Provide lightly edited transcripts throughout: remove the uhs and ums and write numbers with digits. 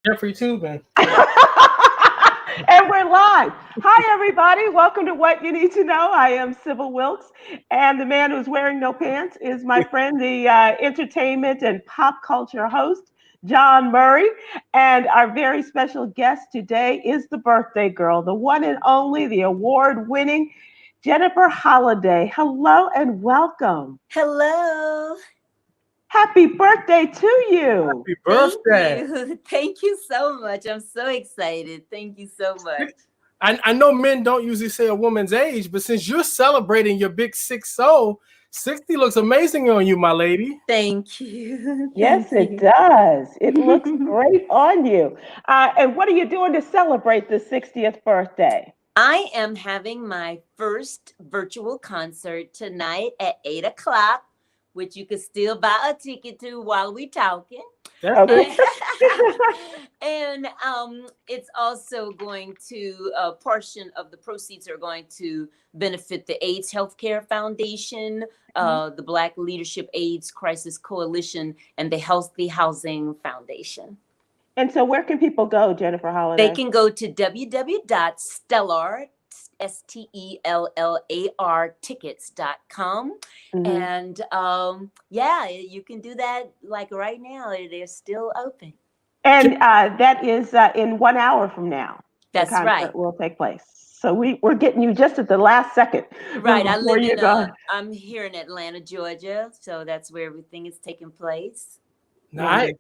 Jeffrey Tubin. And we're live. Hi, everybody. Welcome to What You Need to Know. I am Sybil Wilkes, and the man who's wearing no pants is my friend, the entertainment and pop culture host, Jawn Murray. And our very special guest today is the birthday girl, the one and only, the award winning Jennifer Holliday. Hello and welcome. Hello. Happy birthday to you. Happy Thank birthday. you. Thank you so much. I'm so excited. Thank you so much. I know men don't usually say a woman's age, but since you're celebrating your big 6-0, 60 looks amazing on you, my lady. Thank you. Yes, Thank it you. does. It looks great on you. And what are you doing to celebrate the 60th birthday? I am having my first virtual concert tonight at 8 o'clock, which you can still buy a ticket to while we talking. Okay. And it's also going to a portion of the proceeds are going to benefit the AIDS Healthcare Foundation, the Black Leadership AIDS Crisis Coalition, and the Healthy Housing Foundation. And so, where can people go, Jennifer Holliday? They can go to www.stellar, STELLAR tickets.com. And yeah, you can do that like right now. They're still open. And that is in 1 hour from now. That's the concert right. will take place. So we're getting you just at the last second. Right. I before live you in, go. I'm here in Atlanta, Georgia. So that's where everything is taking place. Nice.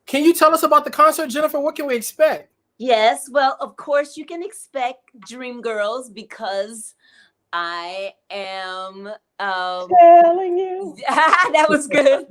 Can you tell us about the concert, Jennifer? What can we expect? Yes. Well, of course, you can expect Dream Girls because I am Telling you. that was good.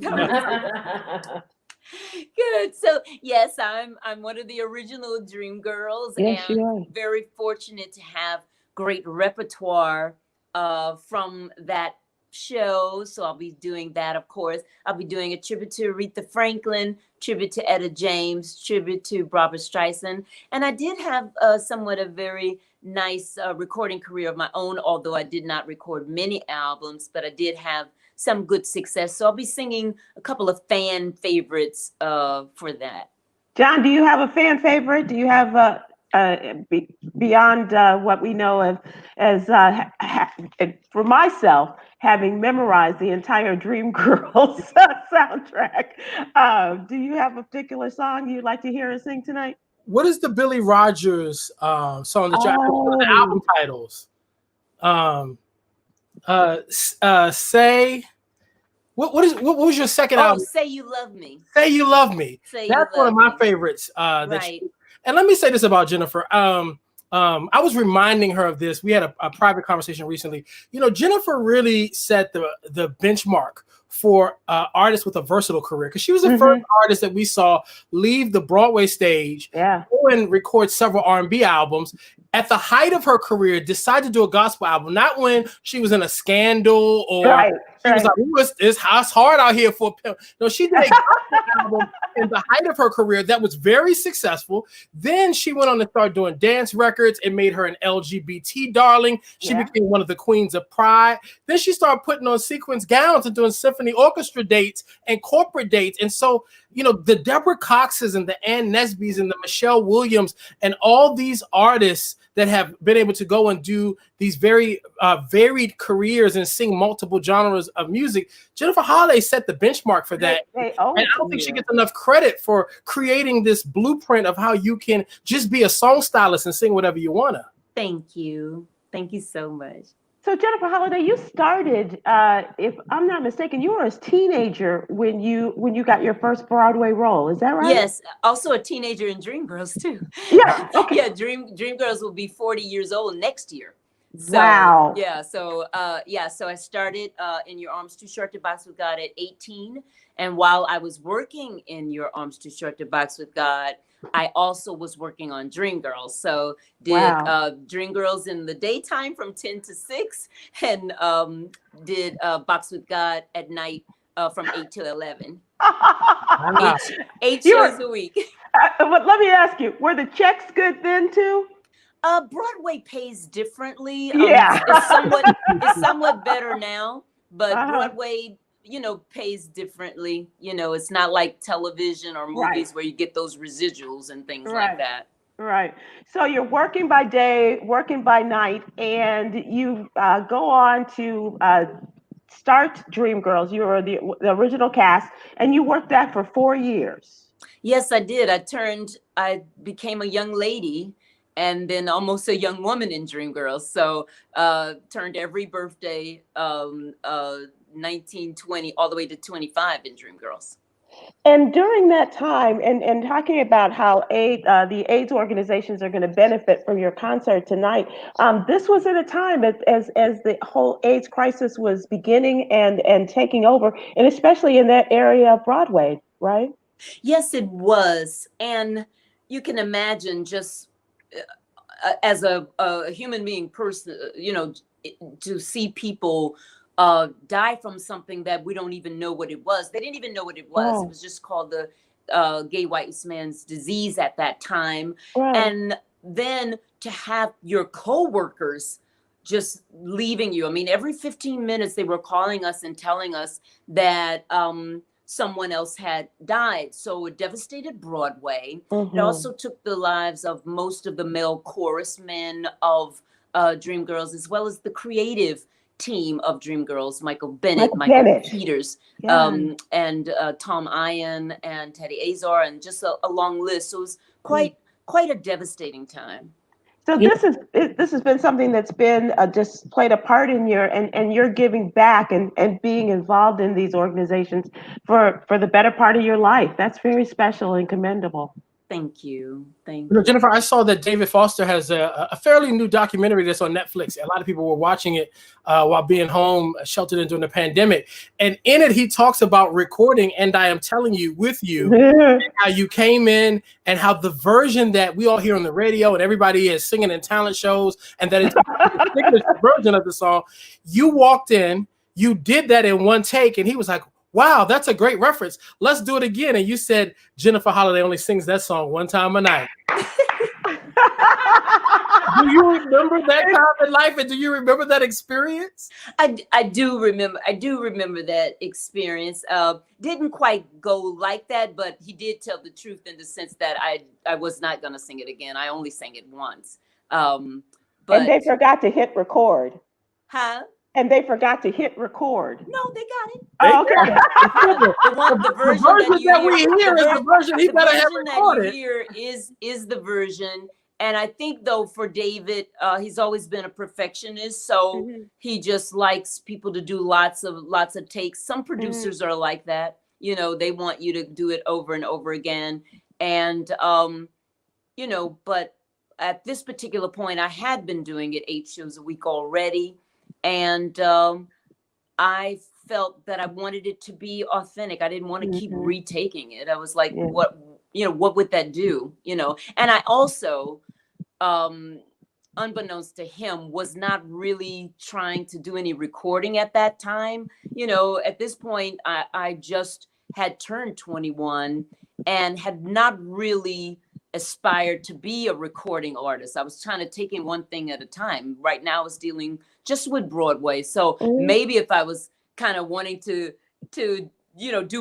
Good. So yes, I'm one of the original Dream Girls, Yes, you are. and very fortunate to have great repertoire from that show. So I'll be doing that, of course. I'll be doing a tribute to Aretha Franklin, tribute to Etta James, tribute to Barbara Streisand, and I did have somewhat a very nice recording career of my own, although I did not record many albums, but I did have some good success. So I'll be singing a couple of fan favorites for that. John, do you have a fan favorite? Do you have beyond what we know of as for myself, having memorized the entire Dreamgirls soundtrack? Do you have a particular song you'd like to hear us sing tonight? What is the Billy Rogers song that you the album titles? Say what was your second album? Say You Love Me. Say You Love Me. Say That's You Love one of my Me. favorites. Right. And let me say this about Jennifer. I was reminding her of this. We had a private conversation recently. You know, Jennifer really set the benchmark for artists with a versatile career, because she was the first artist that we saw leave the Broadway stage, go and record several R&B albums. At the height of her career, decided to do a gospel album, not when she was in a scandal or she was like, "Ooh, it's hard out here for a pimp." No, she did a gospel album in the height of her career that was very successful. Then she went on to start doing dance records. It made her an LGBT darling. She became one of the queens of pride. Then she started putting on sequins gowns and doing symphony orchestra dates and corporate dates. And so, you know, the Deborah Coxes and the Ann Nesbys and the Michelle Williams and all these artists that have been able to go and do these very varied careers and sing multiple genres of music. Jennifer Holliday set the benchmark for that. And I don't think she gets enough credit for creating this blueprint of how you can just be a song stylist and sing whatever you want to. Thank you. Thank you so much. So Jennifer Holliday, you started, if I'm not mistaken, you were a teenager when you got your first Broadway role. Is that right? Yes. Also a teenager in Dreamgirls too. Yeah. Okay. Yeah. Dreamgirls will be 40 years old next year. So, wow. Yeah. So So I started in Your Arms Too Short to Box with God at 18, and while I was working in Your Arms Too Short to Box with God, I also was working on Dreamgirls. So did Dreamgirls in the daytime from 10 to 6, and did Box with God at night from 8 to 11. Eight shows a week. But let me ask you, were the checks good then too? Broadway pays differently. Yeah. It's somewhat better now, but Broadway pays differently. It's not like television or movies where you get those residuals and things like that. Right. So you're working by day, working by night, and you go on to start Dreamgirls. You were the original cast, and you worked that for 4 years. Yes, I did. I became a young lady and then almost a young woman in Dreamgirls. So turned every birthday, 19, 20, all the way to 25 in Dreamgirls. And during that time, and talking about how the AIDS organizations are going to benefit from your concert tonight, this was at a time as the whole AIDS crisis was beginning and taking over, and especially in that area of Broadway, right? Yes, it was. And you can imagine just as a human being person, to see people die from something that we don't even know what it was. They didn't even know what it was. It was just called the gay white man's disease at that time. And then to have your coworkers just leaving you. I mean, every 15 minutes they were calling us and telling us that someone else had died. So it devastated Broadway. It also took the lives of most of the male chorus men of Dreamgirls, as well as the creative team of Dreamgirls, Michael Peters, and Tom Ian and Teddy Azar, and just a long list. So it was quite a devastating time. So this has been something that's been just played a part in and you're giving back and being involved in these organizations for the better part of your life. That's very special and commendable. Thank you. Thank you. Jennifer, I saw that David Foster has a fairly new documentary that's on Netflix. A lot of people were watching it while being home, sheltered in during the pandemic. And in it, he talks about recording And I Am Telling You with you, how you came in and how the version that we all hear on the radio and everybody is singing in talent shows, and that it's a signature version of the song. You walked in, you did that in one take, and he was like, wow, that's a great reference. Let's do it again. And you said Jennifer Holliday only sings that song one time a night. Do you remember that time in life, and do you remember that experience? I do remember that experience. Didn't quite go like that, but he did tell the truth in the sense that I was not going to sing it again. I only sang it once. But and they forgot to hit record. Huh? And they forgot to hit record. No, they got it. Oh, okay. The version that we hear is the version he better have recorded. That you hear is the version. And I think, though, for David, he's always been a perfectionist. So he just likes people to do lots of takes. Some producers are like that. They want you to do it over and over again. And, but at this particular point, I had been doing it 8 shows a week already. And I felt that I wanted it to be authentic. I didn't want to keep retaking it. I was like, what would that do? And I also, unbeknownst to him, was not really trying to do any recording at that time. At this point, I just had turned 21 and had not really aspired to be a recording artist. I was trying to take in one thing at a time. Right now I was dealing just with Broadway. So maybe if I was kind of wanting to do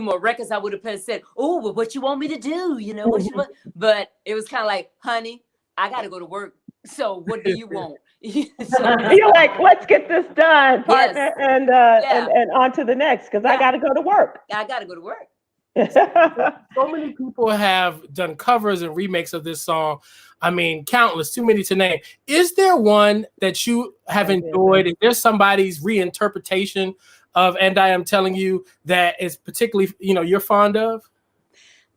more records, I would have said, oh, well, what you want me to do? What you want? But it was kind of like, honey, I got to go to work. So what do you want? You're like, let's get this done, partner, and on to the next, because I got to go to work. I got to go to work. So many people have done covers and remakes of this song. I mean, countless, too many to name. Is there one that you have enjoyed? Is there somebody's reinterpretation of And I Am Telling You that is particularly, you're fond of?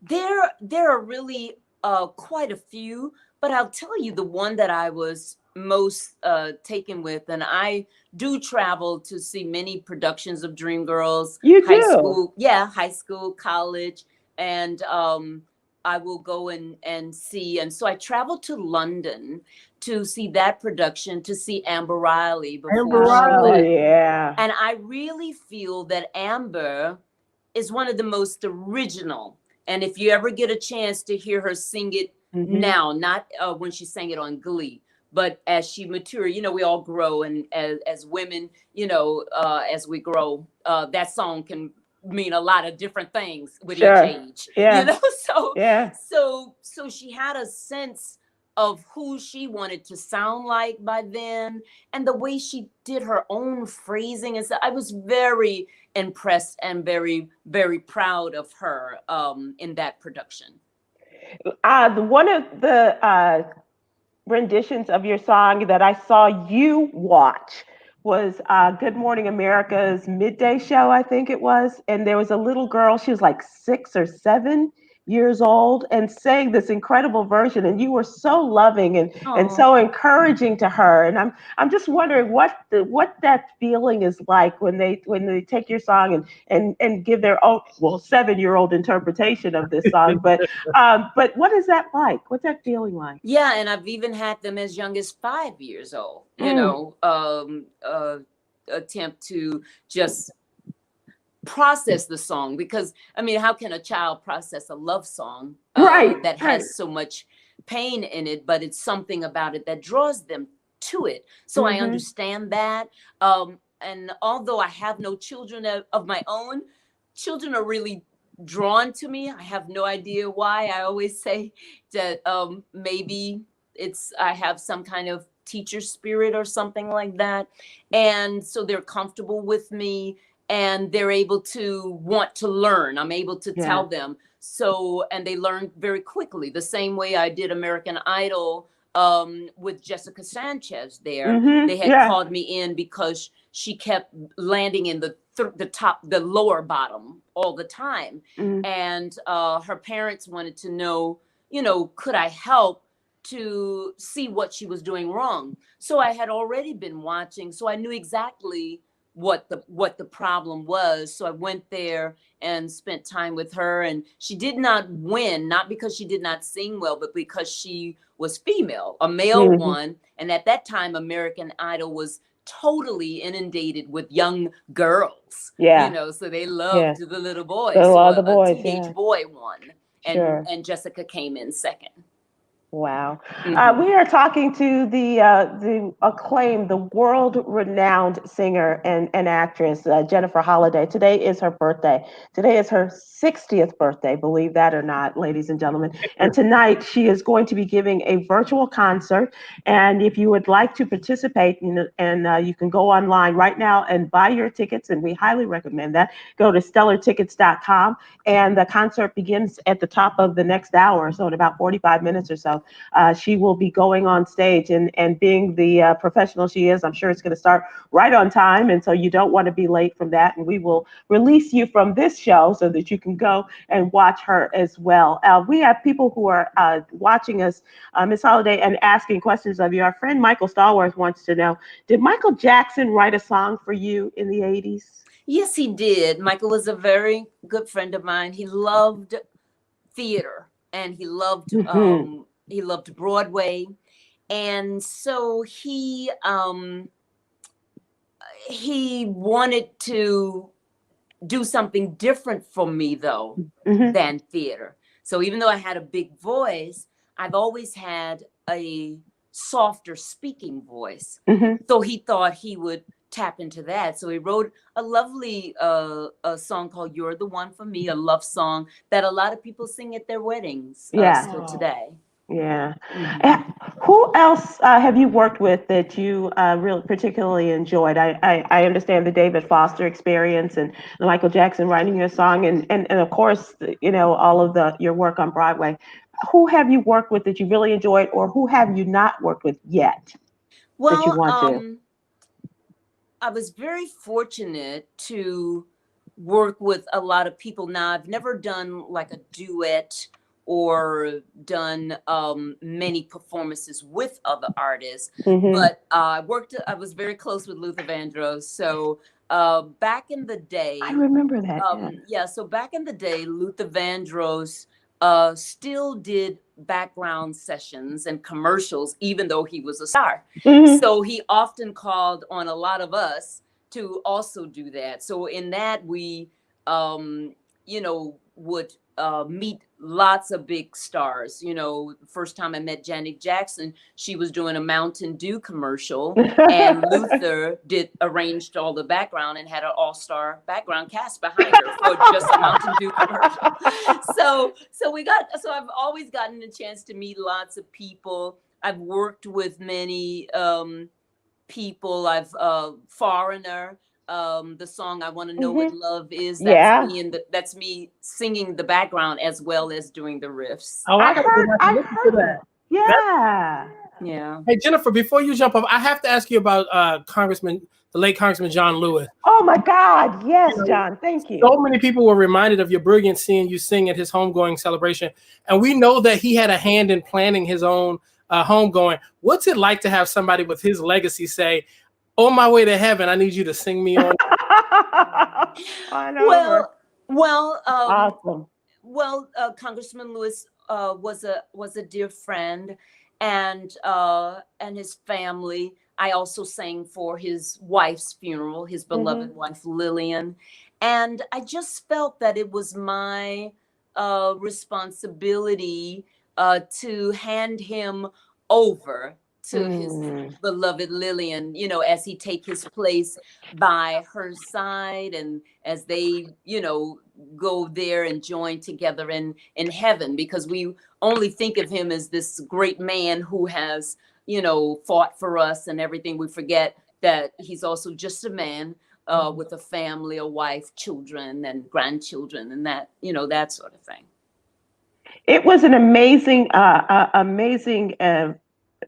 There are really quite a few, but I'll tell you the one that I was most taken with, and I do travel to see many productions of Dreamgirls. High school, college, and I will go and see. And so I traveled to London to see that production, to see Amber Riley before she left. And I really feel that Amber is one of the most original. And if you ever get a chance to hear her sing it now, not when she sang it on Glee, But as she matured, you know, we all grow, and as women, you know, as we grow, that song can mean a lot of different things with each age. Yeah. You know, so Yeah. so she had a sense of who she wanted to sound like by then, and the way she did her own phrasing. And so I was very impressed and very, very proud of her in that production. One of the renditions of your song that I saw you watch was Good Morning America's midday show, I think it was. And there was a little girl, she was like 6 or 7 years old, and sang this incredible version. And you were so loving and Oh. so encouraging to her. And I'm just wondering what that feeling is like when they take your song and give their own, well, 7-year-old interpretation of this song. But what is that like? What's that feeling like? Yeah, and I've even had them as young as 5 years old, you know, attempt to just process the song, because I mean, how can a child process a love song that has so much pain in it, but it's something about it that draws them to it. So I understand that. And although I have no children of my own, children are really drawn to me. I have no idea why. I always say that maybe I have some kind of teacher spirit or something like that. And so they're comfortable with me, and they're able to want to learn. I'm able to tell them. So, and they learn very quickly, the same way I did American Idol with Jessica Sanchez there. They had called me in because she kept landing in the lower bottom all the time. And her parents wanted to know, you know, could I help to see what she was doing wrong? So I had already been watching, so I knew exactly what the problem was. So I went there and spent time with her, and she did not win, not because she did not sing well, but because she was female. A male won, and at that time American Idol was totally inundated with young girls. You know, so they loved the little boys. So a teenage boy won, and Jessica came in second. Wow. We are talking to the acclaimed, the world-renowned singer and actress, Jennifer Holliday. Today is her birthday. Today is her 60th birthday, believe that or not, ladies and gentlemen. And tonight she is going to be giving a virtual concert. And if you would like to participate, you can go online right now and buy your tickets, and we highly recommend that. Go to stellartickets.com, and the concert begins at the top of the next hour, so in about 45 minutes or so. She will be going on stage, and being the professional she is, I'm sure it's going to start right on time. And so you don't want to be late from that. And we will release you from this show so that you can go and watch her as well. We have people who are watching us, Ms. Holliday, and asking questions of you. Our friend Michael Stallworth wants to know, did Michael Jackson write a song for you in the 80s? Yes, he did. Michael was a very good friend of mine. He loved theater, and he loved Broadway. And so he wanted to do something different for me, though, than theater. So even though I had a big voice, I've always had a softer speaking voice. So he thought he would tap into that. So he wrote a lovely a song called You're the One for Me, a love song that a lot of people sing at their weddings still today. Yeah. Who else have you worked with that you really particularly enjoyed? I understand the David Foster experience and the Michael Jackson writing your song, and of course, you know, all of your work on Broadway. Who have you worked with that you really enjoyed, or who have you not worked with yet that you want to? I was very fortunate to work with a lot of people. Now, I've never done like a duet or done many performances with other artists, but I was very close with Luther Vandross. So back in the day, I remember that. So back in the day, Luther Vandross still did background sessions and commercials, even though he was a star. So he often called on a lot of us to also do that. So in that, we, would meet lots of big stars. You know, first time I met Janet Jackson, she was doing a Mountain Dew commercial, and Luther arranged all the background and had an all-star background cast behind her for just a Mountain Dew commercial. So I've always gotten a chance to meet lots of people. I've worked with many people. I've Foreigner. The song "I Want to Know What Love Is." That's me singing the background as well as doing the riffs. Oh, I heard that. Yeah. Hey, Jennifer, before you jump up, I have to ask you about the late Congressman John Lewis. Oh my God, yes, John, thank you. So many people were reminded of your brilliance seeing you sing at his homegoing celebration, and we know that he had a hand in planning his own homegoing. What's it like to have somebody with his legacy say, "On my way to heaven, I need you to sing me on"? Awesome. Well, Congressman Lewis was a dear friend, and his family. I also sang for his wife's funeral, his beloved wife Lillian, and I just felt that it was my responsibility to hand him over to his beloved Lillian, you know, as he take his place by her side, and as they, you know, go there and join together in heaven, because we only think of him as this great man who has, you know, fought for us and everything. We forget that he's also just a man with a family, a wife, children, and grandchildren, and that, you know, that sort of thing. It was an amazing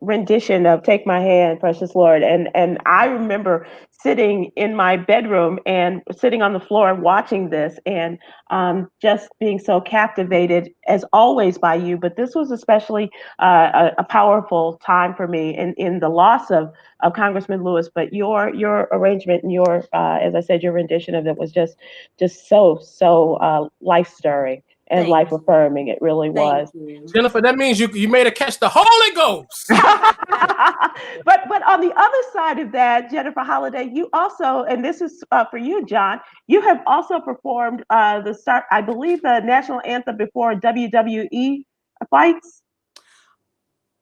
rendition of "Take My Hand, Precious Lord," and I remember sitting in my bedroom and sitting on the floor watching this, and just being so captivated as always by you. But this was especially a powerful time for me in the loss of Congressman Lewis. But your arrangement and your as I said, your rendition of it was just so life stirring and life affirming. It really was. Jennifer, that means you made her catch the Holy Ghost. But on the other side of that, Jennifer Holliday, you also, and this is for you, John, you have also performed the national anthem before WWE fights.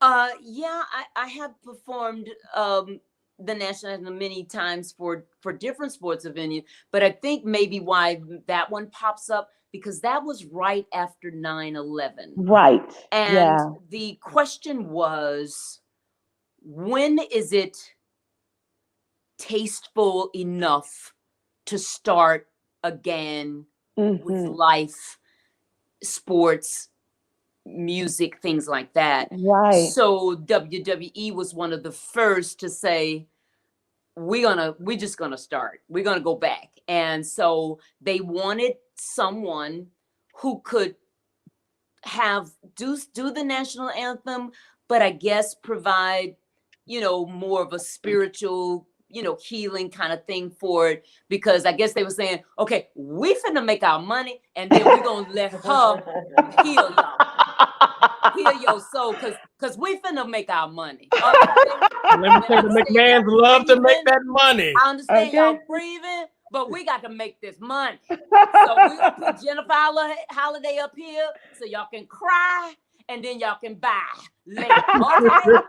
Yeah, I have performed the national anthem many times for different sports venues, but I think maybe why that one pops up, because that was right after 9/11. Right. And the question was, when is it tasteful enough to start again with life, sports, music, things like that? Right. So WWE was one of the first to say, we're just gonna start. We're gonna go back. And so they wanted someone who could do the national anthem, but I guess provide, you know, more of a spiritual, you know, healing kind of thing for it, because I guess they were saying, okay, we finna make our money, and then we're gonna let her heal y'all. Heal your soul, because we finna make our money. Okay? Let me tell you, the McMahons love to make that money. I understand y'all breathing, but we got to make this money. So we're gonna put Jennifer Holliday up here so y'all can cry, and then y'all can buy later. Okay?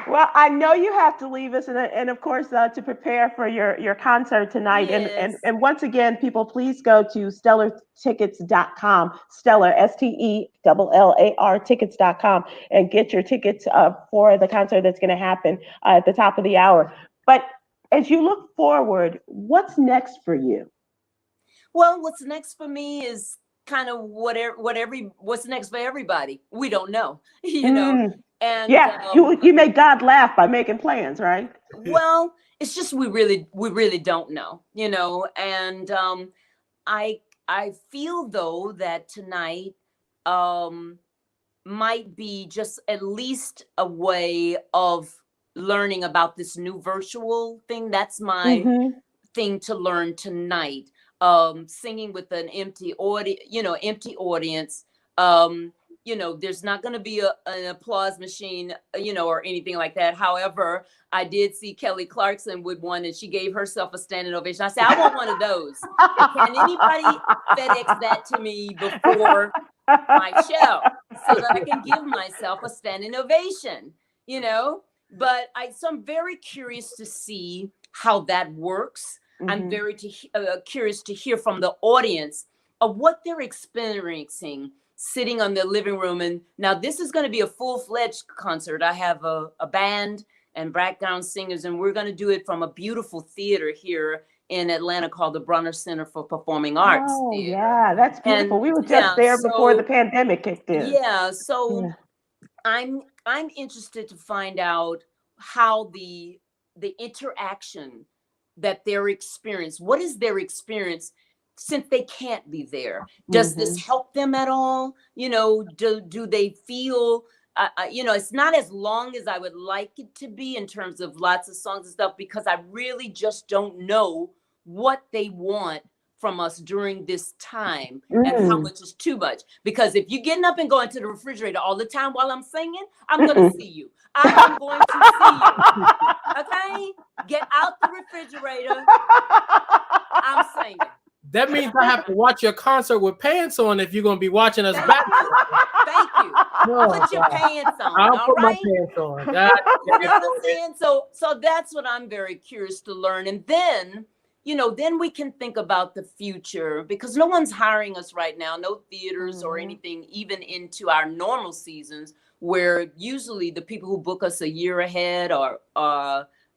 Well, I know you have to leave us, and of course, to prepare for your concert tonight. Yes. And once again, people, please go to stellartickets.com, Stellar, STELLAR tickets.com, and get your tickets for the concert that's going to happen at the top of the hour. But as you look forward, what's next for you? Well, what's next for me is kind of what's next for everybody. We don't know, you know. And you make God laugh by making plans, right? Well, it's just we really don't know, you know. And I feel though that tonight might be just at least a way of learning about this new virtual thing. That's my thing to learn tonight. Singing with an empty audience. there's not going to be an applause machine, or anything like that. However, I did see Kelly Clarkson with one, and she gave herself a standing ovation. I said, I want one of those. Can anybody FedEx that to me before my show so that I can give myself a standing ovation, But so I'm very curious to see how that works. Mm-hmm. I'm very curious to hear from the audience of what they're experiencing sitting on their living room. And now this is going to be a full-fledged concert. I have a band and background singers, and we're going to do it from a beautiful theater here in Atlanta called the Brunner Center for Performing Arts. Oh, yeah, that's beautiful. And we were just there before the pandemic kicked in. Yeah, so I'm interested to find out how the interaction that they're experiencing, what is their experience since they can't be there? Does this help them at all? Do they feel, it's not as long as I would like it to be in terms of lots of songs and stuff, because I really just don't know what they want from us during this time and how much is too much. Because if you're getting up and going to the refrigerator all the time while I'm singing, I'm going to see you. I'm going to see you. Okay? Get out the refrigerator. I'm singing. That means I have to watch your concert with pants on if you're going to be watching us back. Thank you. Put your pants on. I'll put my pants on. You know what I'm saying? So that's what I'm very curious to learn. And then, then we can think about the future, because no one's hiring us right now, no theaters or anything, even into our normal seasons, where usually the people who book us a year ahead or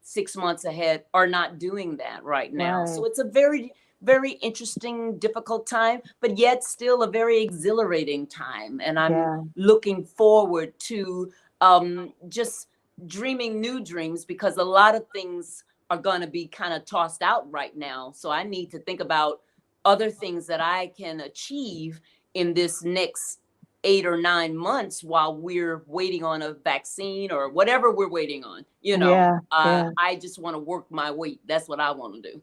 6 months ahead are not doing that right now. Right. So it's a very, very interesting, difficult time, but yet still a very exhilarating time. And I'm looking forward to just dreaming new dreams, because a lot of things are going to be kind of tossed out right now. So I need to think about other things that I can achieve in this next 8 or 9 months while we're waiting on a vaccine or whatever we're waiting on. I just want to work my weight. That's what I want to do.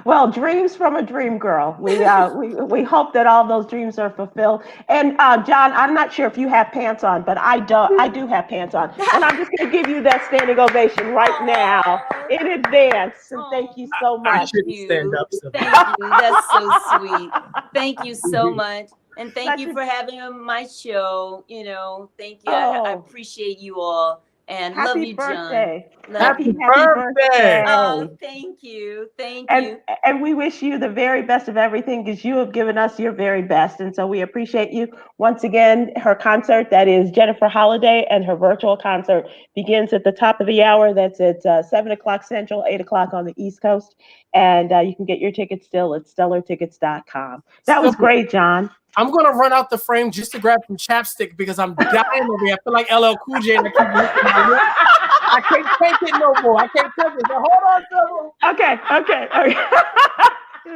Well, dreams from a dream girl. We hope that all those dreams are fulfilled. And John, I'm not sure if you have pants on, but I do have pants on. And I'm just going to give you that standing ovation right now in advance. And thank you so much. I shouldn't stand up. So. Thank you. That's so sweet. Thank you so much. And thank you for having me on my show. Thank you. I appreciate you all. And love you, birthday. John. Happy birthday. Oh, thank you. Thank you. And we wish you the very best of everything, because you have given us your very best. And so we appreciate you. Once again, her concert, that is Jennifer Holliday, and her virtual concert begins at the top of the hour. That's at 7 o'clock Central, 8 o'clock on the East Coast. And you can get your tickets still at stellartickets.com. That was great, John. I'm going to run out the frame just to grab some chapstick, because I'm dying over here. I feel like LL Cool J, and I keep looking at my lip. I can't take it no more. I can't take it. So hold on, Sybil. Okay.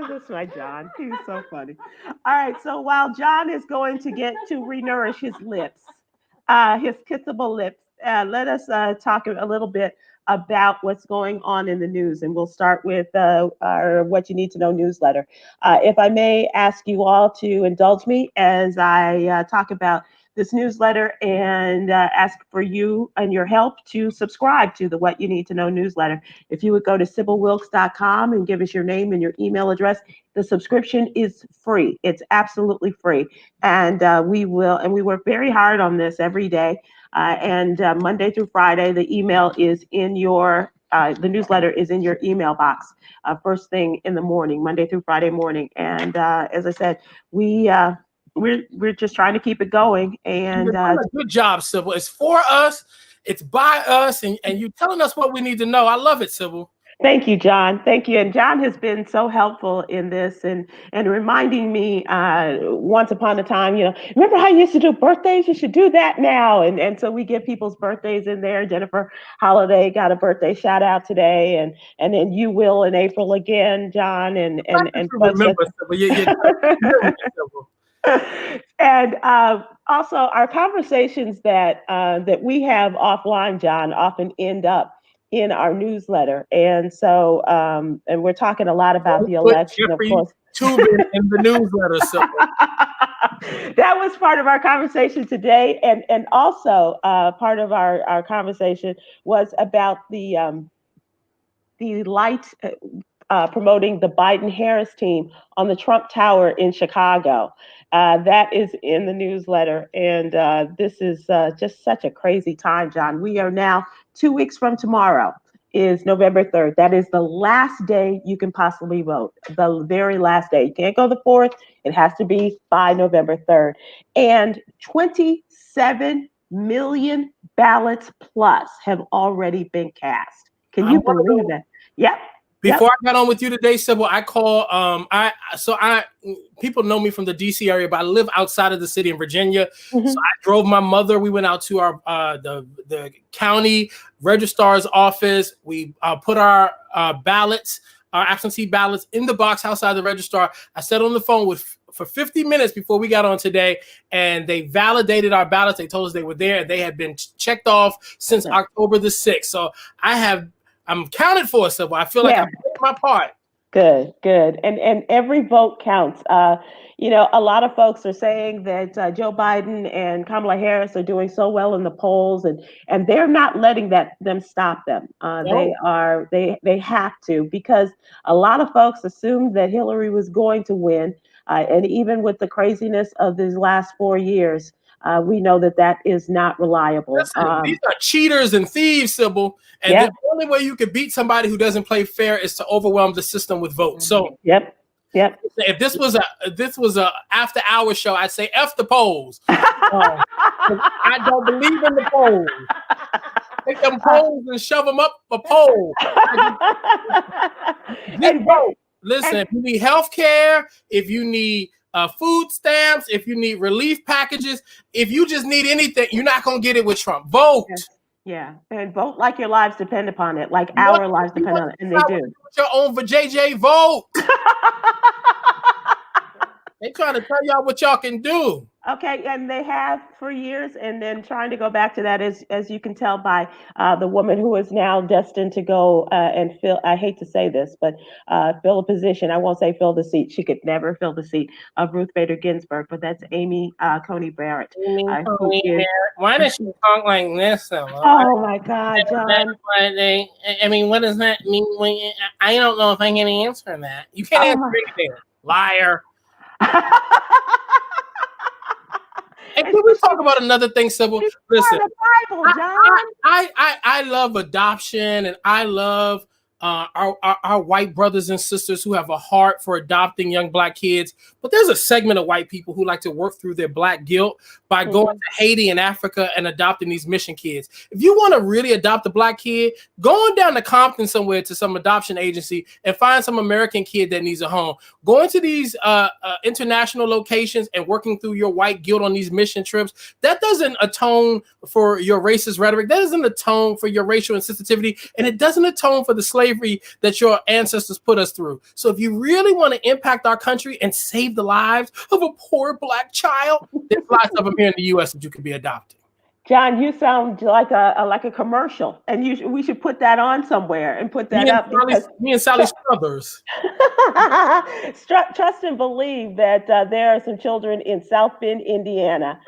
That's my John. He's so funny. All right. So while John is going to get to renourish his lips, his kissable lips, let us talk a little bit about what's going on in the news. And we'll start with our What You Need to Know newsletter. If I may ask you all to indulge me as I talk about this newsletter, and ask for you and your help to subscribe to the What You Need to Know newsletter. If you would go to SybilWilkes.com and give us your name and your email address, the subscription is free. It's absolutely free. And we work very hard on this every day. And Monday through Friday, the email is in your, the newsletter is in your email box first thing in the morning, Monday through Friday morning. And as I said, we're just trying to keep it going. And good job, Sybil. It's for us, it's by us, and you telling us what we need to know. I love it, Sybil. Thank you, John. Thank you. And John has been so helpful in this and reminding me once upon a time, remember how you used to do birthdays? You should do that now. And so we get people's birthdays in there. Jennifer Holliday got a birthday shout out today, and then you will in April again, John. And remember, Sybil. And also our conversations that we have offline, John, often end up in our newsletter. And so and we're talking a lot about the election, of course. Tubin in the newsletter. So. That was part of our conversation today, and also part of our conversation was about the light promoting the Biden-Harris team on the Trump Tower in Chicago. That is in the newsletter, and this is just such a crazy time, John. We are now 2 weeks from tomorrow is November 3rd. That is the last day you can possibly vote, the very last day. You can't go the 4th. It has to be by November 3rd. And 27 million ballots plus have already been cast. Can you believe that? Yep. Before I got on with you today, Sybil, I call people know me from the DC area, but I live outside of the city in Virginia. So I drove my mother. We went out to our the county registrar's office. We put our ballots, our absentee ballots, in the box outside the registrar. I sat on the phone for 50 minutes before we got on today, and they validated our ballots. They told us they were there, and they had been checked off since October the 6th. So I'm counted for, Sybil. I feel like I'm doing my part. Good. And every vote counts. A lot of folks are saying that Joe Biden and Kamala Harris are doing so well in the polls, and they're not letting them stop them. No. They have to, because a lot of folks assumed that Hillary was going to win. And even with the craziness of these last 4 years, we know that is not reliable. Listen, these are cheaters and thieves, Sybil. And the only way you can beat somebody who doesn't play fair is to overwhelm the system with votes. So Yep. If this was a after hour show, I'd say F the polls. I don't believe in the polls. Take them polls and shove them up a pole. Just vote. Listen, if you need health care, if you need food stamps, if you need relief packages, if you just need anything, you're not going to get it with Trump. Vote. Yeah, and vote like your lives depend upon it, like our lives depend on it, and they do. Your own for JJ vote. They trying to tell y'all what y'all can do. Okay, and they have for years, and then trying to go back to that, as you can tell by the woman who is now destined to go and fill, I hate to say this, but fill a position. I won't say fill the seat. She could never fill the seat of Ruth Bader Ginsburg, but that's Amy Coney Barrett. Why does she talk like this? Oh my God, John. I mean, what does that mean? I don't know if I can answer that. You can't answer anything. Liar. And can we talk about another thing, Sybil? Listen, the Bible, John. I love adoption, and I love our white brothers and sisters who have a heart for adopting young Black kids. But there's a segment of white people who like to work through their Black guilt by going to Haiti and Africa and adopting these mission kids. If you want to really adopt a Black kid, go on down to Compton somewhere to some adoption agency and find some American kid that needs a home. Going to these international locations and working through your white guilt on these mission trips, that doesn't atone for your racist rhetoric. That doesn't atone for your racial insensitivity, and it doesn't atone for the slavery that your ancestors put us through. So if you really want to impact our country and save the lives of a poor Black child, there's lots of them here in the U.S. that you could be adopted. John, you sound like a commercial, and we should put that on somewhere and put that up. Me and Sally Struthers. Trust and believe that there are some children in South Bend, Indiana,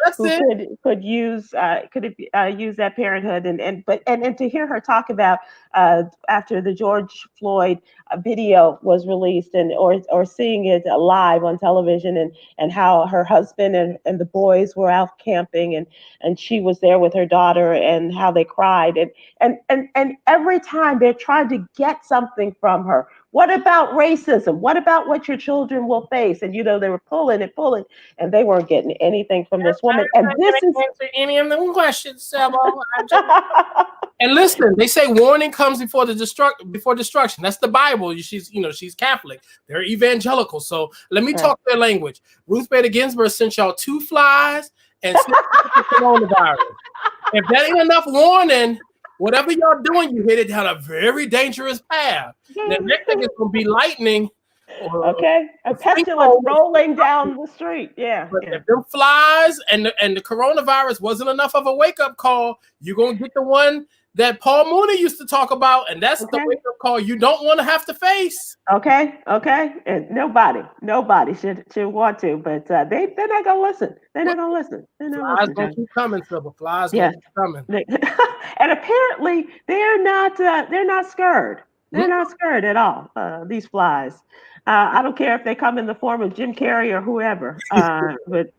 could use that parenthood, and to hear her talk about after the George Floyd video was released, or seeing it live on television, and how her husband and the boys were out camping, and she was there with her daughter, and how they cried, and every time they're trying to get something from her. What about racism? What about what your children will face? And they were pulling, and they weren't getting anything from this woman. And this is answer any of them questions, Sybil. And listen, they say warning comes before destruction. That's the Bible. She's Catholic. They're evangelical. So let me talk their language. Ruth Bader Ginsburg sent y'all 2 flies and the coronavirus. If that ain't enough warning, whatever y'all doing, you hit it down a very dangerous path. The next thing is going to be lightning. A pestilence rolling down the street. But if them flies and the coronavirus wasn't enough of a wake-up call, you're going to get the one that Paul Mooney used to talk about, and that's the wake-up call you don't want to have to face. Okay. And nobody should want to, but they're not gonna listen. They're not gonna listen. Flies gonna keep coming, Sybil. Flies gonna keep coming. And apparently they're not scared. They're not scared at all. These flies. I don't care if they come in the form of Jim Carrey or whoever. But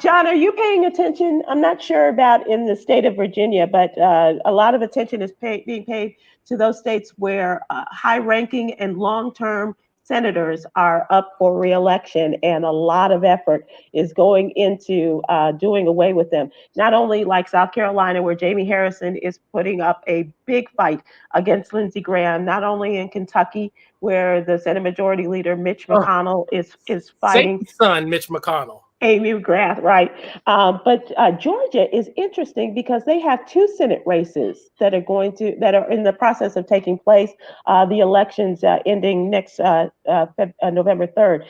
John, are you paying attention? I'm not sure about in the state of Virginia, but a lot of attention is being paid to those states where high-ranking and long-term senators are up for re-election, and a lot of effort is going into doing away with them. Not only like South Carolina, where Jamie Harrison is putting up a big fight against Lindsey Graham, not only in Kentucky, where the Senate Majority Leader Mitch McConnell is fighting. Satan's son, Mitch McConnell. Amy McGrath, right. But Georgia is interesting because they have 2 Senate races that are in the process of taking place. The elections ending next November 3rd.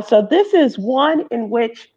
So this is one in which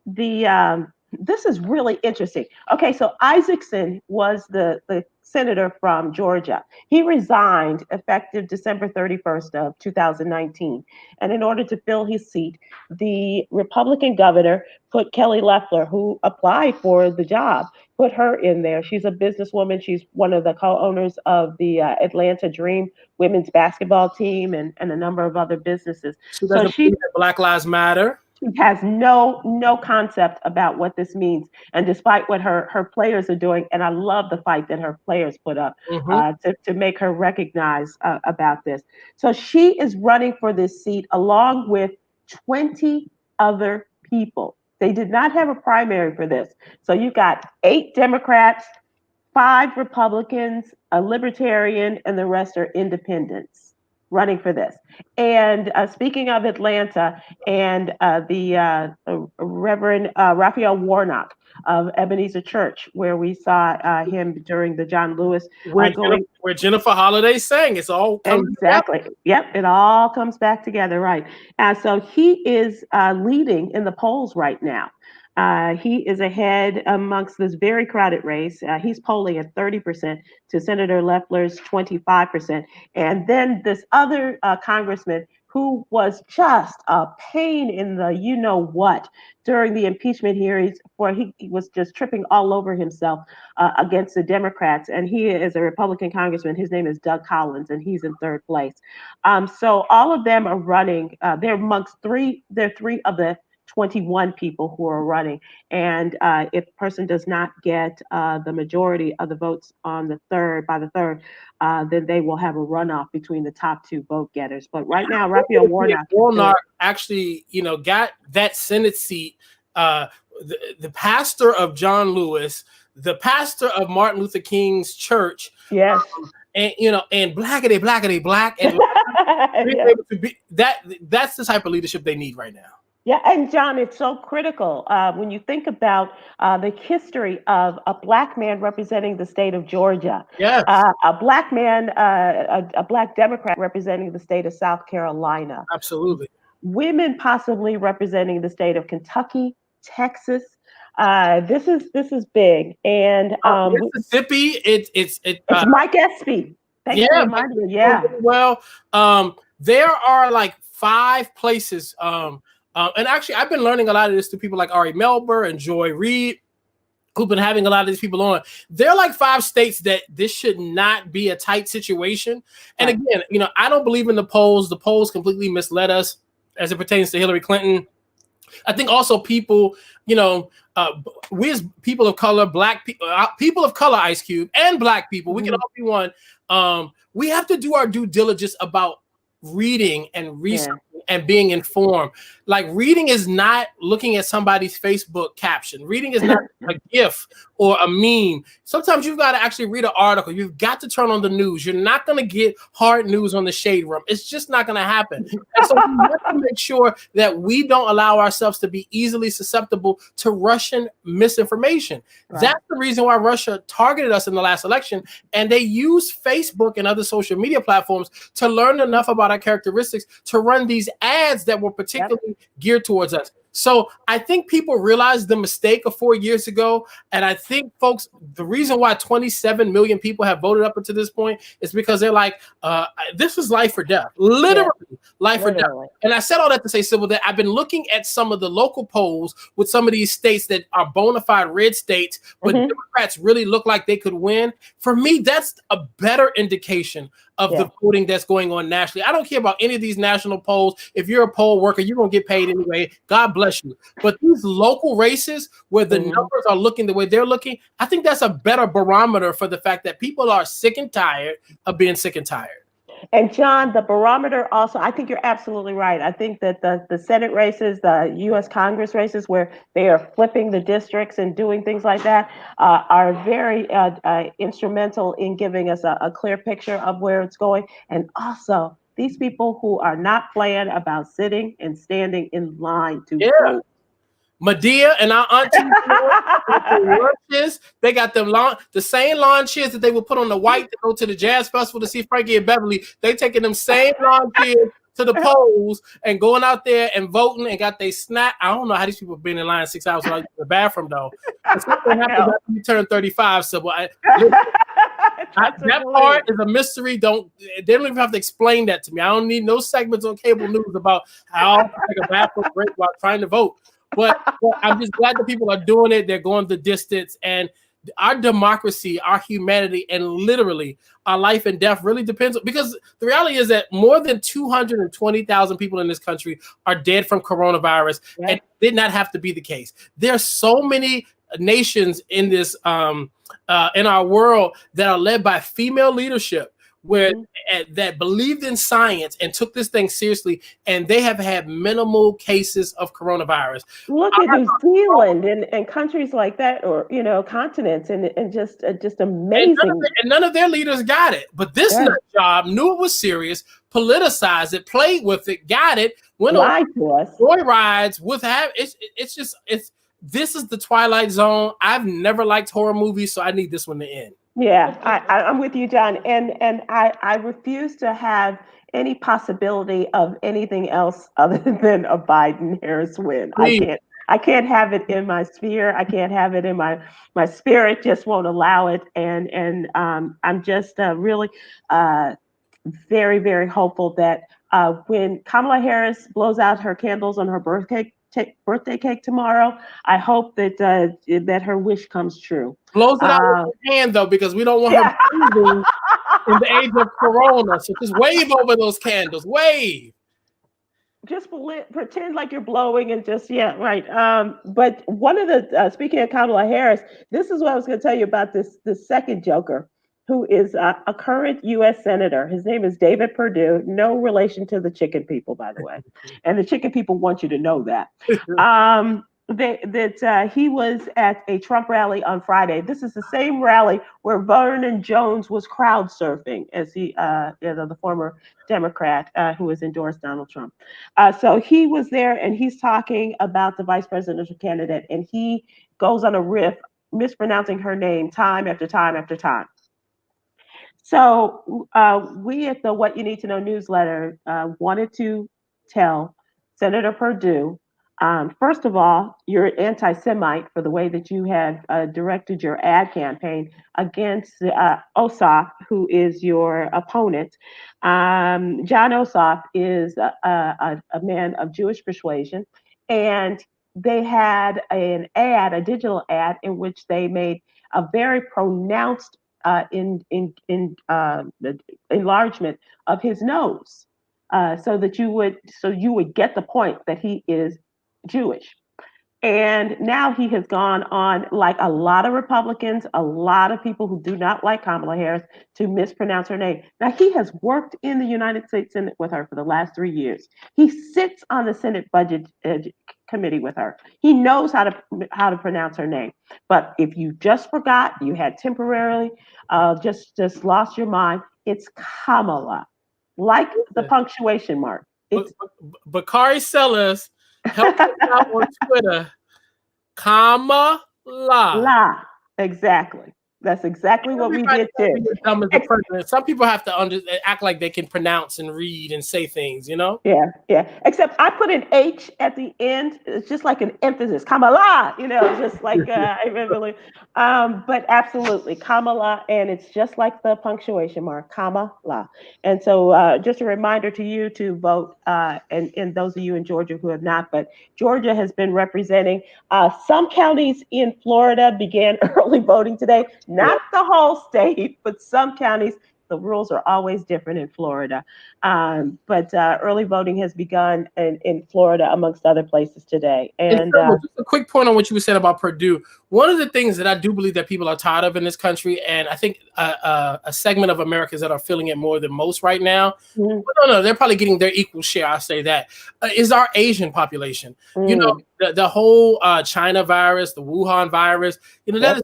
this is really interesting. Okay, so Isaacson was the senator from Georgia. He resigned effective December 31st of 2019. And in order to fill his seat, the Republican governor put Kelly Loeffler, who applied for the job, put her in there. She's a businesswoman. She's one of the co-owners of the Atlanta Dream women's basketball team and a number of other businesses. She doesn't believe that Black Lives Matter. She has no concept about what this means. And despite what her players are doing, and I love the fight that her players put up to make her recognize about this. So she is running for this seat along with 20 other people. They did not have a primary for this. So you got 8 Democrats, 5 Republicans, a Libertarian, and the rest are independents running for this. And speaking of Atlanta and the Reverend Raphael Warnock of Ebenezer Church, where we saw him during the John Lewis. Where Jennifer Holliday sang. It's all exactly. Together. Yep, it all comes back together, right. So he is leading in the polls right now. He is ahead amongst this very crowded race. He's polling at 30% to Senator Loeffler's 25%. And then this other congressman who was just a pain in the you-know-what during the impeachment hearings, where he was just tripping all over himself against the Democrats. And he is a Republican congressman. His name is Doug Collins, and he's in 3rd place. So all of them are running. They're amongst 3 of the 21 people who are running. And if a person does not get the majority of the votes on the 3rd, by the 3rd, then they will have a runoff between the top 2 vote getters. But right now, Raphael Warnock actually, got that Senate seat. The pastor of John Lewis, the pastor of Martin Luther King's church. Yes. And blackity black. And able to be, that's the type of leadership they need right now. Yeah, and John, it's so critical when you think about the history of a Black man representing the state of Georgia. Yes. A Black man, a Black Democrat representing the state of South Carolina. Absolutely. Women possibly representing the state of Kentucky, Texas. This is big. And Mississippi, it's Mike Espy. Thank you for reminding me. Yeah. Well, there are like 5 places. And actually, I've been learning a lot of this through people like Ari Melber and Joy Reid, who've been having a lot of these people on. There are like 5 states that this should not be a tight situation. And again, I don't believe in the polls. The polls completely misled us as it pertains to Hillary Clinton. I think also people, we as people of color, Black people, people of color, Ice Cube, and Black people, we can all be one. We have to do our due diligence about reading and research and being informed. Like, reading is not looking at somebody's Facebook caption. Reading is not a GIF or a meme. Sometimes you've got to actually read an article. You've got to turn on the news. You're not going to get hard news on the Shade Room. It's just not going to happen. And so we have to make sure that we don't allow ourselves to be easily susceptible to Russian misinformation. Right. That's the reason why Russia targeted us in the last election. And they used Facebook and other social media platforms to learn enough about our characteristics to run these ads that were particularly geared towards us. So I think people realized the mistake of 4 years ago. And I think, folks, the reason why 27 million people have voted up until this point is because they're like, this is life or death. Literally, life or death. And I said all that to say, Sybil, that I've been looking at some of the local polls with some of these states that are bona fide red states, but Democrats really look like they could win. For me, that's a better indication of the voting that's going on nationally. I don't care about any of these national polls. If you're a poll worker, you're going to get paid anyway. God bless you. But these local races where the numbers are looking the way they're looking, I think that's a better barometer for the fact that people are sick and tired of being sick and tired. And John, the barometer also, I think you're absolutely right. I think that the Senate races, the U.S. Congress races, where they are flipping the districts and doing things like that, are very instrumental in giving us a clear picture of where it's going. And also, these people who are not playing about sitting and standing in line to vote. Medea and our aunties, they got them the same lawn chairs that they would put on the white to go to the jazz festival to see Frankie and Beverly. They taking them same lawn chairs to the polls and going out there and voting and got they snack. I don't know how these people have been in line 6 hours without using the bathroom though. Something happens after you turn 35. So that part is a mystery. They don't even have to explain that to me. I don't need no segments on cable news about how I take a bathroom break while trying to vote. But I'm just glad that people are doing it. They're going the distance, and our democracy, our humanity, and literally our life and death really depends. Because the reality is that more than 220,000 people in this country are dead from coronavirus, and it did not have to be the case. There are so many nations in this in our world that are led by female leadership, where that believed in science and took this thing seriously, and they have had minimal cases of coronavirus. Look at New Zealand and countries like that, or continents, and just amazing. And none of their leaders got it. But this nut job knew it was serious, politicized it, played with it, got it, went on joy rides with this is the Twilight Zone. I've never liked horror movies, so I need this one to end. Yeah, I'm with you, John. And I refuse to have any possibility of anything else other than a Biden-Harris win. I can't have it in my sphere. I can't have it in my spirit. Just won't allow it. And I'm just really very, very hopeful that when Kamala Harris blows out her candles on her birthday cake tomorrow, I hope that her wish comes true. Blows it out with her hand though, because we don't want her breathing in the age of corona. So just wave over those candles. Wave. Just pretend like you're blowing and just But one of the speaking of Kamala Harris, this is what I was going to tell you about this second joker, who is a current U.S. Senator. His name is David Perdue, no relation to the chicken people, by the way. And the chicken people want you to know that. He was at a Trump rally on Friday. This is the same rally where Vernon Jones was crowd surfing, as the former Democrat who has endorsed Donald Trump. So he was there, and he's talking about the vice presidential candidate, and he goes on a riff, mispronouncing her name time after time after time. So we at the What You Need to Know newsletter wanted to tell Senator Perdue, first of all, you're an anti-Semite for the way that you have directed your ad campaign against Ossoff, who is your opponent. Jon Ossoff is a man of Jewish persuasion, and they had a digital ad in which they made a very pronounced the enlargement of his nose, so you would get the point that he is Jewish. And now he has gone on, like a lot of Republicans, a lot of people who do not like Kamala Harris, to mispronounce her name. Now, he has worked in the United States Senate with her for the last 3 years. He sits on the Senate Budget Committee with her. He knows how to pronounce her name. But if you just forgot, you had temporarily just lost your mind, it's Kamala, like the punctuation mark. Bakari Sellers help us out on Twitter. Kamala. Exactly. That's exactly what we did too. Dumb as the president. Some people have to act like they can pronounce and read and say things, you know? Yeah, yeah. Except I put an H at the end. It's just like an emphasis. Kamala, just like I remember. But absolutely, Kamala, and it's just like the punctuation mark, Kamala. And so, just a reminder to you to vote, and those of you in Georgia who have not. But Georgia has been representing. Some counties in Florida began early voting today. Not the whole state, but some counties. The rules are always different in Florida. But early voting has begun in Florida, amongst other places today. And just a quick point on what you were saying about Purdue. One of the things that I do believe that people are tired of in this country, and I think a segment of Americans that are feeling it more than most right now, no, they're probably getting their equal share, I'll say that, is our Asian population. You know, the whole China virus, the Wuhan virus, that is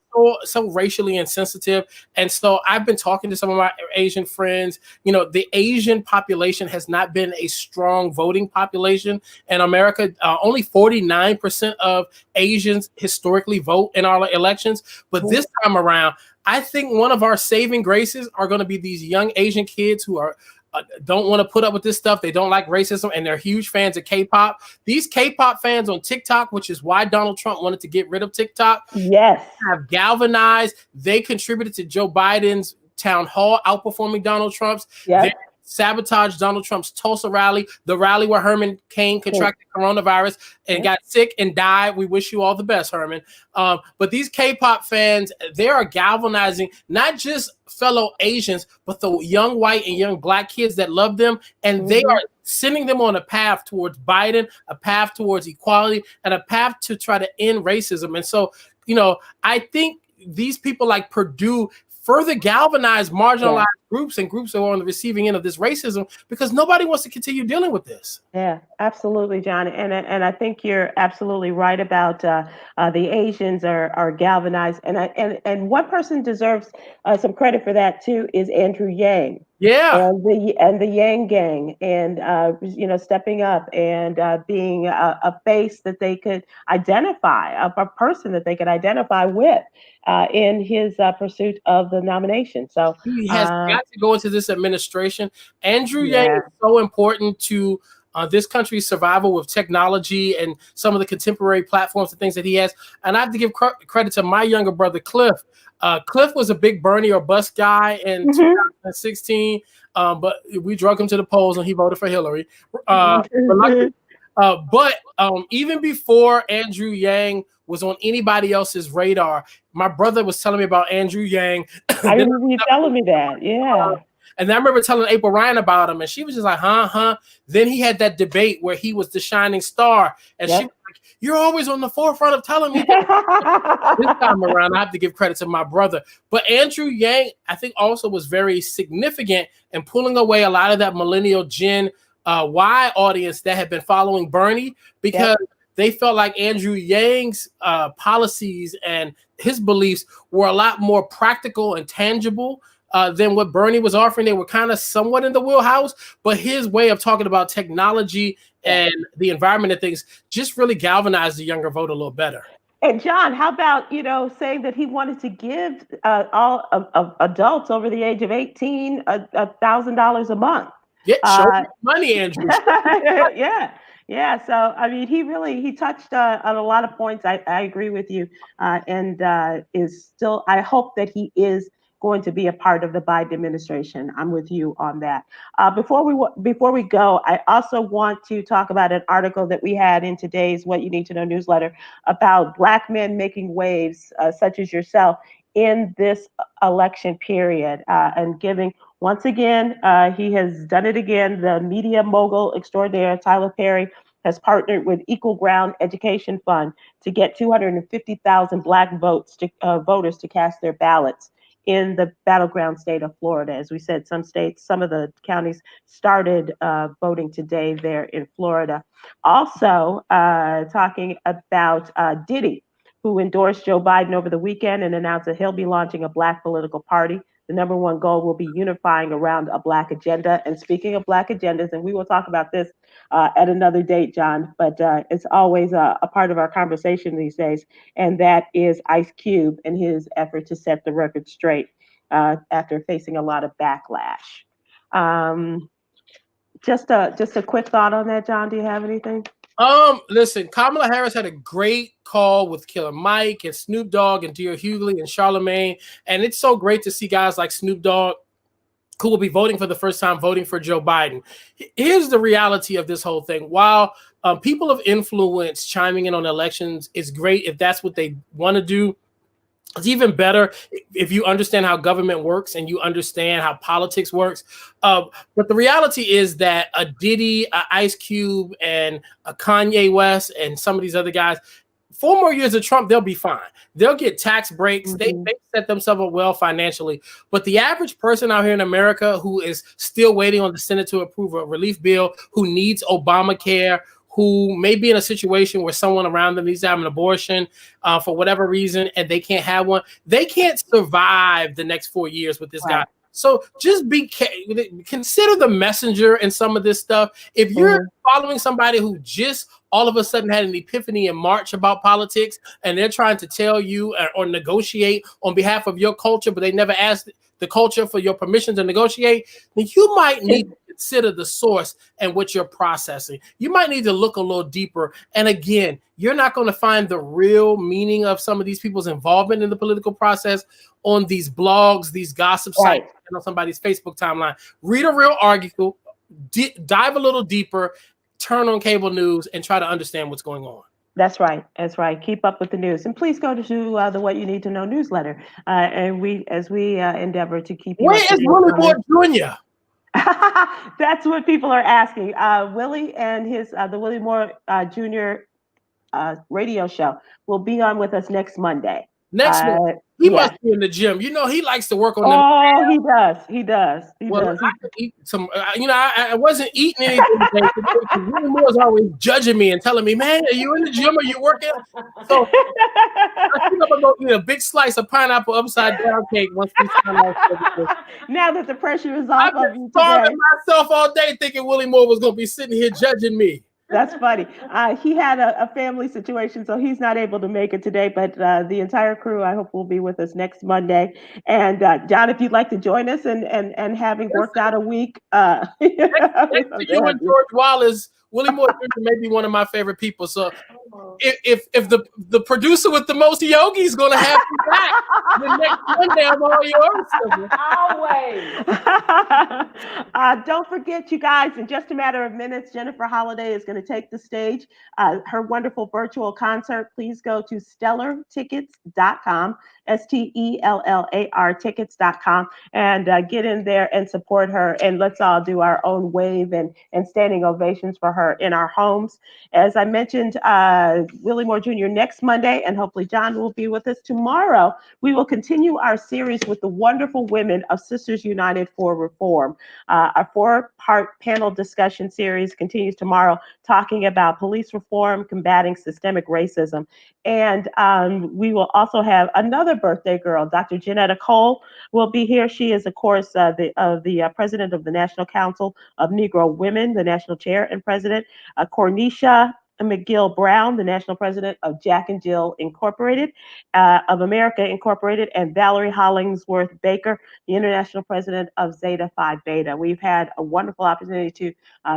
so racially insensitive. And so I've been talking to some of my Asian friends. The Asian population has not been a strong voting population in America. Only 49% of Asians historically vote in our elections. But this time around, I think one of our saving graces are going to be these young Asian kids who are don't want to put up with this stuff. They don't like racism, and they're huge fans of K-pop. These K-pop fans on TikTok, which is why Donald Trump wanted to get rid of TikTok, have galvanized. They contributed to Joe Biden's town hall outperforming Donald Trump's. They sabotaged Donald Trump's Tulsa rally, the rally where Herman Cain contracted coronavirus and got sick and died. We wish you all the best, Herman. But these K-pop fans, they are galvanizing not just fellow Asians, but the young white and young black kids that love them. And they are sending them on a path towards Biden, a path towards equality, and a path to try to end racism. And so, I think these people like Purdue further galvanize marginalized groups and groups that are on the receiving end of this racism, because nobody wants to continue dealing with this. Yeah, absolutely, John. And I think you're absolutely right about the Asians are galvanized. And one person deserves some credit for that too is Andrew Yang. Yeah, and the Yang Gang, and stepping up and being a face that they could identify, a person that they could identify with in his pursuit of the nomination. So he has got to go into this administration. Andrew Yang is so important to this country's survival with technology and some of the contemporary platforms and things that he has. And I have to give credit to my younger brother, Cliff. Cliff was a big Bernie or bust guy in 2016, but we drug him to the polls and he voted for Hillary. But even before Andrew Yang was on anybody else's radar, my brother was telling me about Andrew Yang. I remember you telling me that, and I remember telling April Ryan about him, and she was just like, huh. Then he had that debate where he was the shining star, and she was like, you're always on the forefront of telling me that. This time around, I have to give credit to my brother. But Andrew Yang, I think, also was very significant in pulling away a lot of that millennial Gen Y audience that had been following Bernie, because they felt like Andrew Yang's policies and his beliefs were a lot more practical and tangible than what Bernie was offering. They were kind of somewhat in the wheelhouse, but his way of talking about technology and the environment and things just really galvanized the younger vote a little better. And John, how about, saying that he wanted to give all adults over the age of 18 $1,000 a month? Show money, Andrew. Yeah. So, I mean, he touched on a lot of points. I agree with you, and is still, I hope that he is going to be a part of the Biden administration. I'm with you on that. Before we go, I also want to talk about an article that we had in today's What You Need to Know newsletter about Black men making waves, such as yourself, in this election period, and giving, once again, he has done it again. The media mogul extraordinaire, Tyler Perry, has partnered with Equal Ground Education Fund to get 250,000 Black voters to cast their ballots in the battleground state of Florida. As we said, some of the counties started voting today there in Florida. Also, talking about Diddy, who endorsed Joe Biden over the weekend and announced that he'll be launching a Black political party. The number one goal will be unifying around a Black agenda. And speaking of Black agendas, and we will talk about this at another date, John. But it's always a part of our conversation these days, and that is Ice Cube and his effort to set the record straight after facing a lot of backlash. Um, just a quick thought on that, John. Do you have anything? Listen, Kamala Harris had a great call with Killer Mike and Snoop Dogg and Dear Hughley and Charlemagne, and it's so great to see guys like Snoop Dogg who will be voting for the first time, voting for Joe Biden. Here's the reality of this whole thing. While people of influence chiming in on elections is great if that's what they want to do, it's even better if you understand how government works and you understand how politics works. But the reality is that a Diddy, a Ice Cube, and a Kanye West, and some of these other guys, 4 more years of Trump, they'll be fine. They'll get tax breaks. Mm-hmm. They set themselves up well financially. But the average person out here in America who is still waiting on the Senate to approve a relief bill, who needs Obamacare, who may be in a situation where someone around them needs to have an abortion for whatever reason, and they can't have one, they can't survive the next 4 years with this guy. So just consider the messenger in some of this stuff. If you're following somebody who just all of a sudden had an epiphany in March about politics, and they're trying to tell you or negotiate on behalf of your culture, but they never asked the culture for your permission to negotiate, then you might need to consider the source and what you're processing. You might need to look a little deeper. And again, you're not going to find the real meaning of some of these people's involvement in the political process on these blogs, these gossip sites, and on somebody's Facebook timeline. Read a real article, dive a little deper, turn on cable news, and try to understand what's going on. That's right. That's right. Keep up with the news, and please go to the What You Need to Know newsletter. And we endeavor to keep. Where is Willie Moore Jr.? That's what people are asking. Willie and his the Willie Moore Jr. Radio show will be on with us next Monday. He must be in the gym. You know, he likes to work on them. Oh, he does. He does. I could eat some. I wasn't eating anything today. Willie Moore's always judging me and telling me, "Man, are you in the gym? Are you working?" So I think I'm gonna eat a big slice of pineapple upside down cake once we sign off. Now that the pressure is off I've been starving myself all day, thinking Willie Moore was gonna be sitting here judging me. That's funny. He had a family situation, so he's not able to make it today. But the entire crew, I hope, will be with us next Monday. And John, if you'd like to join us and having worked out a week, next to you and George Wallace, Willie Moore Jr. may be one of my favorite people. So if the producer with the most yogis is going to have you back, the next Monday I'm all yours. Always. Don't forget, you guys, in just a matter of minutes, Jennifer Holliday is going to take the stage. Her wonderful virtual concert. Please go to stellartickets.com, STELLAR tickets.com, and get in there and support her. And let's all do our own wave and standing ovations for her in our homes. As I mentioned, Willie Moore Jr. next Monday, and hopefully John will be with us tomorrow. We will continue our series with the wonderful women of Sisters United for Reform. Our 4-part panel discussion series continues tomorrow, talking about police reform, combating systemic racism. And we will also have another birthday girl, Dr. Janetta Cole, will be here. She is, of course, the president of the National Council of Negro Women, the national chair and president. Cornisha McGill Brown, the national president of Jack and Jill Incorporated, of America Incorporated, and Valerie Hollingsworth Baker, the international president of Zeta Phi Beta. We've had a wonderful opportunity to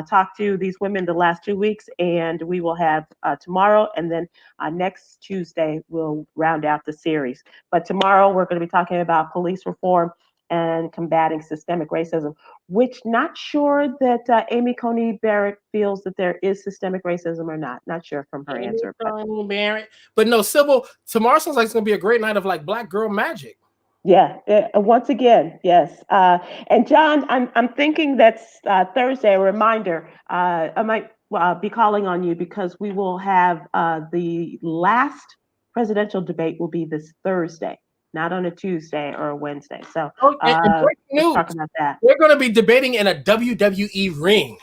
talk to these women the last 2 weeks, and we will have tomorrow, and then next Tuesday we'll round out the series. But tomorrow we're going to be talking about police reform and combating systemic racism, which not sure that Amy Coney Barrett feels that there is systemic racism or not. Not sure from her answer. But no, Sybil, tomorrow sounds like it's going to be a great night of like Black girl magic. Yeah, once again, yes. And John, I'm thinking that's Thursday, a reminder. I might be calling on you because we will have the last presidential debate will be this Thursday. Not on a Tuesday or a Wednesday. So breaking news, talk about that. We're going to be debating in a WWE ring.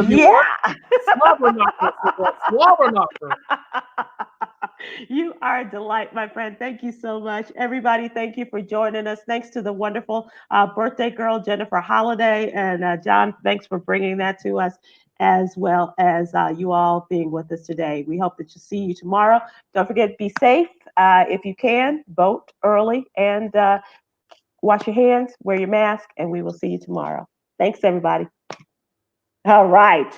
Yeah. Slobber knocker. You are a delight, my friend. Thank you so much. Everybody, thank you for joining us. Thanks to the wonderful birthday girl, Jennifer Holliday. And John, thanks for bringing that to us, as well as you all being with us today. We hope that you see you tomorrow. Don't forget, be safe. If you can, vote early and wash your hands, wear your mask, and we will see you tomorrow. Thanks, everybody. All right.